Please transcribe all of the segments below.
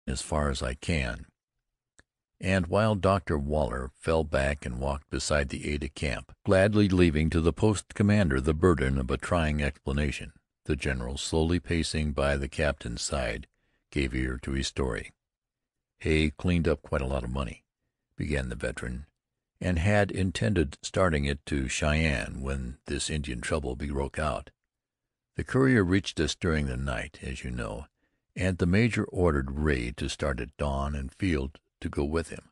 as far as I can." And while Dr. Waller fell back and walked beside the aide-de-camp, gladly leaving to the post commander the burden of a trying explanation, the general, slowly pacing by the captain's side, gave ear to his story. "Hay cleaned up quite a lot of money," began the veteran, "and had intended starting it to Cheyenne when this Indian trouble broke out. The courier reached us during the night, as you know, and the major ordered Ray to start at dawn and Field to go with him."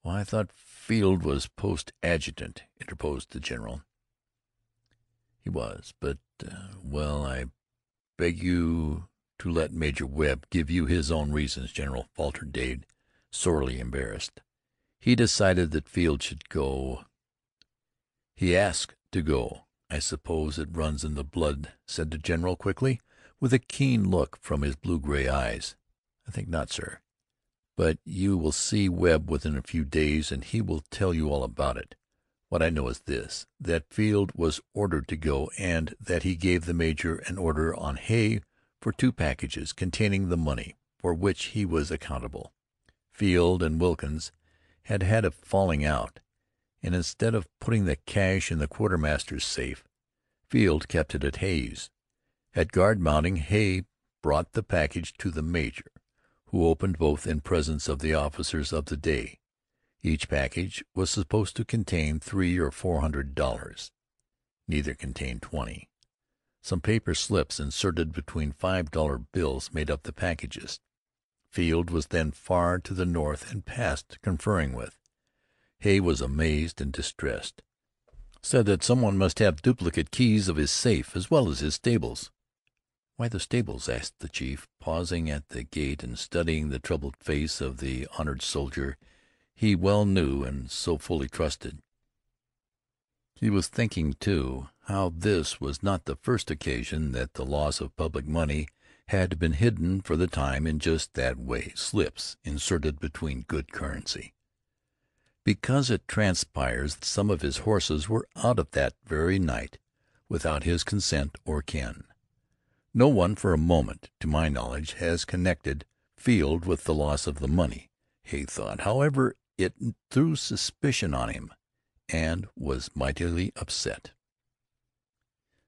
"Why, I thought Field was post adjutant," interposed the general. "He was, but well, I beg you to let Major Webb give you his own reasons, General," faltered Dade, sorely embarrassed. "He decided that Field should go. He asked to go. I suppose it runs in the blood," said the general quickly, with a keen look from his blue-gray eyes. "I think not, sir. But you will see Webb within a few days, and he will tell you all about it. What I know is this, that Field was ordered to go, and that he gave the major an order on Hay for 2 packages containing the money for which he was accountable. Field and Wilkins had had a falling out, and instead of putting the cash in the quartermaster's safe, Field kept it at Hay's. At guard mounting, Hay brought the package to the major, who opened both in presence of the officers of the day. Each package was supposed to contain $300 or $400. Neither contained 20. Some paper slips inserted between $5 bills made up the packages. Field was then far to the north and past conferring with. Hay was amazed and distressed. Said that someone must have duplicate keys of his safe as well as his stables. "Why the stables?" asked the chief, pausing at the gate and studying the troubled face of the honored soldier he well knew and so fully trusted. He was thinking, too, how this was not the first occasion that the loss of public money had been hidden for the time in just that way, slips inserted between good currency. "Because it transpires that some of his horses were out of that very night without his consent or ken. No one for a moment, to my knowledge, has connected Field with the loss of the money," Hay thought. However, it threw suspicion on him, and was mightily upset.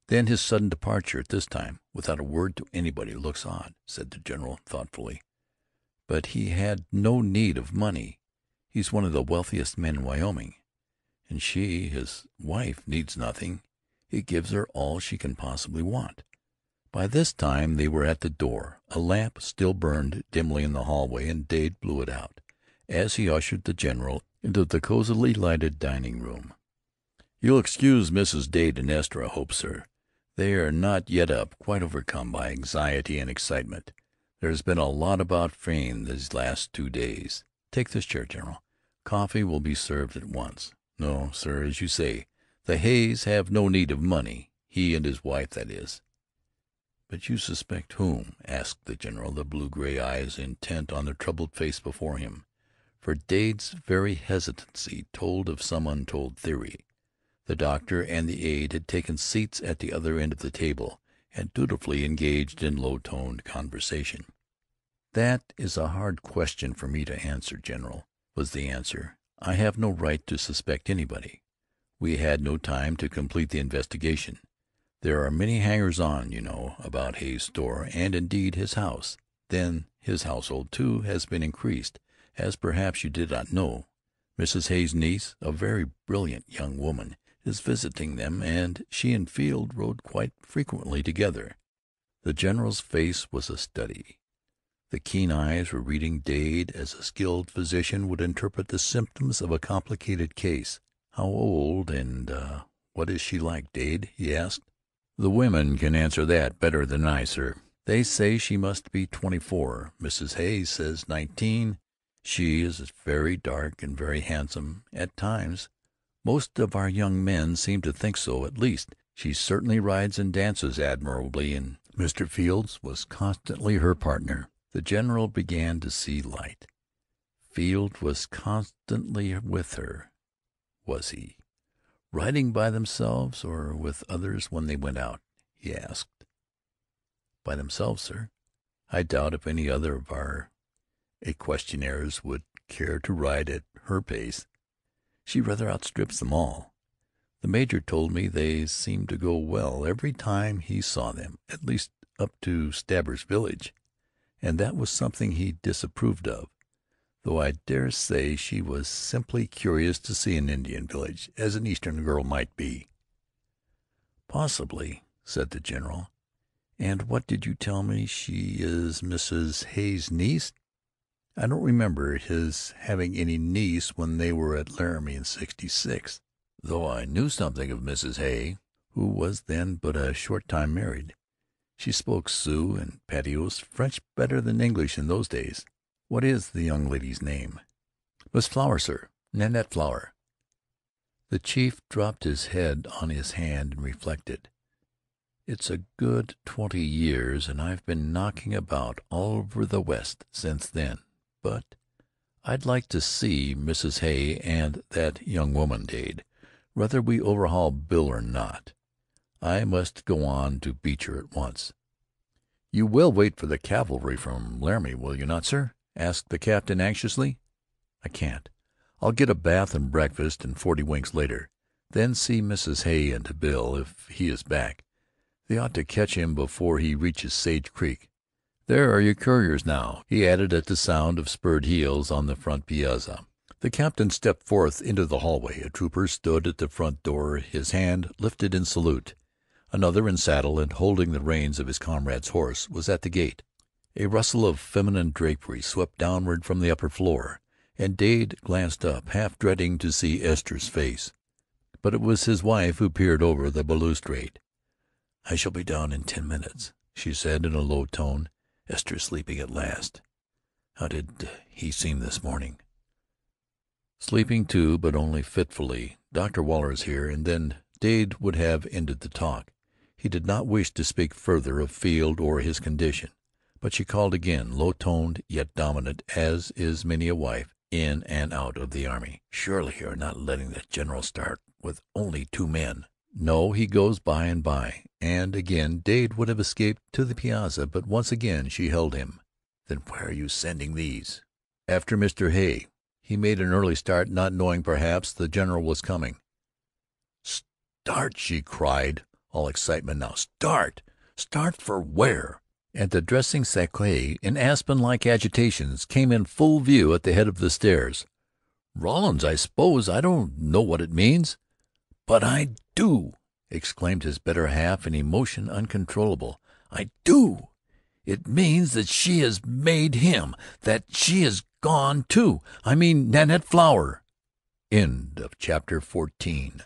"Then his sudden departure at this time, without a word to anybody, looks odd," said the general thoughtfully. "But he had no need of money. He's one of the wealthiest men in Wyoming, and she, his wife, needs nothing. He gives her all she can possibly want." By this time they were at the door. A lamp still burned dimly in the hallway, and Dade blew it out as he ushered the general into the cosily lighted dining room. "You'll excuse Mrs. Dade and Esther, I hope, sir. They are not yet up, quite overcome by anxiety and excitement. There's been a lot about Frayne these last 2 days. Take this chair, General. Coffee will be served at once. No, sir, as you say, the Hays have no need of money. He and his wife, that is." "But you suspect whom?" asked the general, the blue-gray eyes intent on the troubled face before him. For Dade's very hesitancy told of some untold theory. The doctor and the aide had taken seats at the other end of the table, and dutifully engaged in low-toned conversation. "That is a hard question for me to answer, General," was the answer. "I have no right to suspect anybody. We had no time to complete the investigation. There are many hangers-on, you know, about Hay's store, and indeed his house. Then his household, too, has been increased, as perhaps you did not know. Mrs. Hay's niece, a very brilliant young woman, is visiting them, and she and Field rode quite frequently together." The general's face was a study. The keen eyes were reading Dade as a skilled physician would interpret the symptoms of a complicated case. "How old, and what is she like, Dade?" he asked. "The women can answer that better than I, sir. They say she must be 24. Mrs. Hay says 19. She is very dark and very handsome at times. Most of our young men seem to think so. At least, she certainly rides and dances admirably, and Mr. Fields was constantly her partner." The general began to see light. Field was constantly with her, was he? "Riding by themselves, or with others when they went out?" he asked. "By themselves, sir." I doubt if any other of our equestriennes would care to ride at her pace. She rather outstrips them all. The major told me they seemed to go well every time he saw them, at least up to Stabber's village, and that was something he disapproved of, though I dare say she was simply curious to see an Indian village, as an Eastern girl might be. "Possibly," said the general. "And what did you tell me? She is Mrs. Hay's niece?" I don't remember his having any niece when they were at Laramie in '66, though I knew something of Mrs. Hay, who was then but a short time married. She spoke Sioux and Patois French better than English in those days. What is the young lady's name?" "Miss Flower, sir. Nanette Flower." The chief dropped his head on his hand and reflected. "It's a good 20 years, and I've been knocking about all over the West since then. But I'd like to see Mrs. Hay and that young woman, Dade, whether we overhaul Bill or not. I must go on to Beecher at once." "You will wait for the cavalry from Laramie, will you not, sir?" asked the captain anxiously. "I can't. I'll get a bath and breakfast and 40 winks later, then see Mrs. Hay and Bill if he is back. They ought to catch him before he reaches Sage Creek. There are your couriers now," he added at the sound of spurred heels on the front piazza. The captain stepped forth into the hallway. A trooper stood at the front door, his hand lifted in salute. Another, in saddle and holding the reins of his comrade's horse, was at the gate. A rustle of feminine drapery swept downward from the upper floor, and Dade glanced up, half dreading to see Esther's face. But it was his wife who peered over the balustrade. "I shall be down in 10 minutes," she said in a low tone. "Esther's sleeping at last. How did he seem this morning?" "Sleeping, too, but only fitfully. Dr. Waller is here," and then Dade would have ended the talk. He did not wish to speak further of Field or his condition, but she called again, low-toned yet dominant, as is many a wife in and out of the army. "Surely you are not letting the general start with only 2 men?" "No, he goes by and by." And again Dade would have escaped to the piazza, but once again she held him. "Then where are you sending these?" "After Mr. Hay. He made an early start, not knowing, perhaps, the general was coming." "Start!" she cried, all excitement now. "Start! Start for where?" And the dressing sacque, in aspen-like agitations, came in full view at the head of the stairs. "Rawlins, I suppose. I don't know what it means." "But I do!" exclaimed his better half in emotion uncontrollable. "I do! It means that she has made him, that she has gone, too. I mean Nanette Flower." Chapter 14